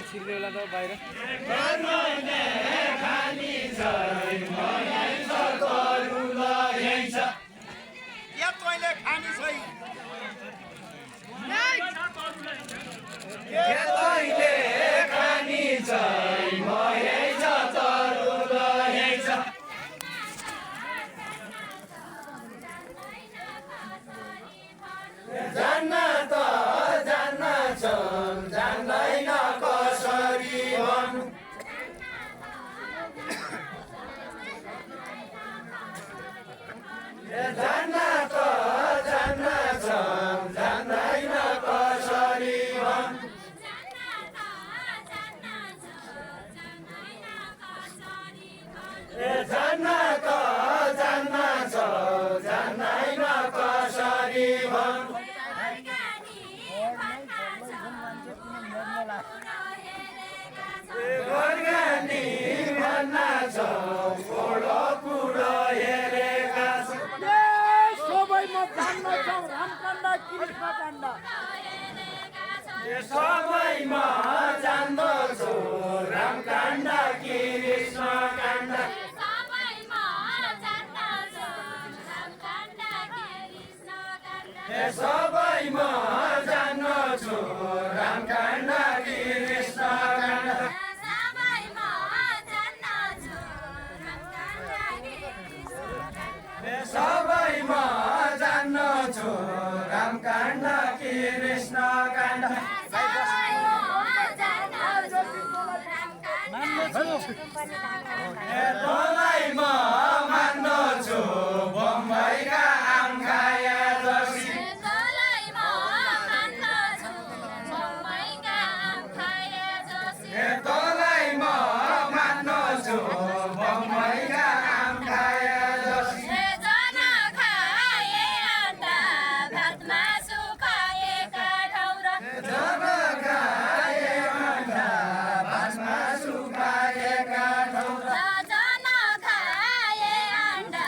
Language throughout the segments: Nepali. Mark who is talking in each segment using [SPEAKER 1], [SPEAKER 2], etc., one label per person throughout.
[SPEAKER 1] छिर्केला त बाहिर
[SPEAKER 2] सबैमा जान्दछु रामकाण्ड कृष्ण काण्ड सबैमा जान्दछु रामकाण्ड कृष्ण काण्ड सबैमा जान्दछु रामकाण्ड कृष्ण काण्ड तँलाई म मान्दछु बम्बईका आम खाया जसी तँलाई म मान्दछु बम्बईका आम खाया जसी जना खाए अन्डा भात मासु खाएका ठाउँ र जना खाए अन्डा भात मासु खाएका ठाउँ र जना खाए अन्डा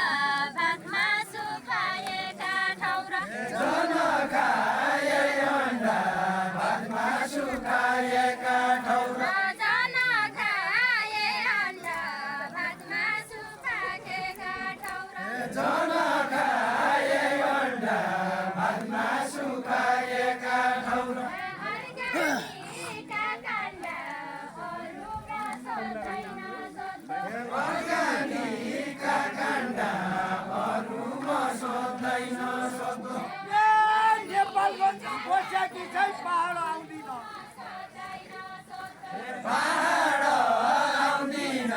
[SPEAKER 2] भात मासु खाएका ठाउँ र जना खाए अन्डा भात मासु खाएका ठाउँ र जना खाए अन्डा भात मासु खाएका ठाउँ र जना खाए अन्डा भात मासु खाएका ठाउँ र अर्ग्यानिकका काण्डा अरूमा सोध्दैन सोध्नु
[SPEAKER 3] नेपालगञ्ज बस्याकी चाहिँ पहाड आउँदिन
[SPEAKER 2] पहाड आउँदिन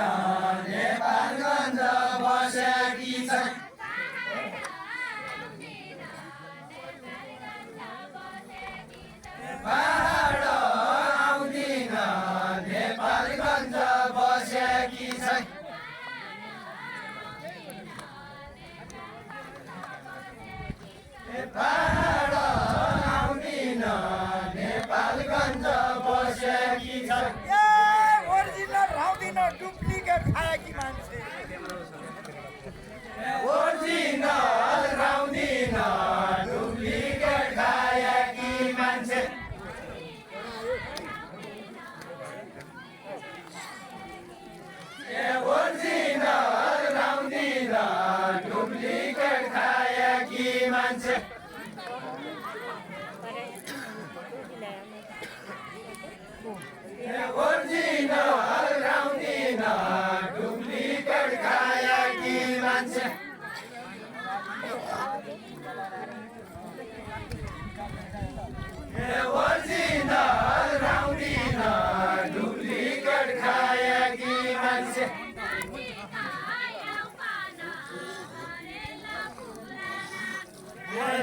[SPEAKER 2] नेपालगञ्ज बस्याकी चाहिँ पहाड आउँदिन नेपालगञ्ज बस्याकी चाहिँ पहाड आउँदिन नेपालगञ्ज बस्याकी चाहिँ
[SPEAKER 3] ओरिजिनल आउँदिन डुप्लिकेट खाएकी मान्छे
[SPEAKER 2] ओरिजिनल आउँदिन डुप्लिकेट खाएकी मान्छे ओरिजिनल आउँदिन डुप्लिकेट खाए ए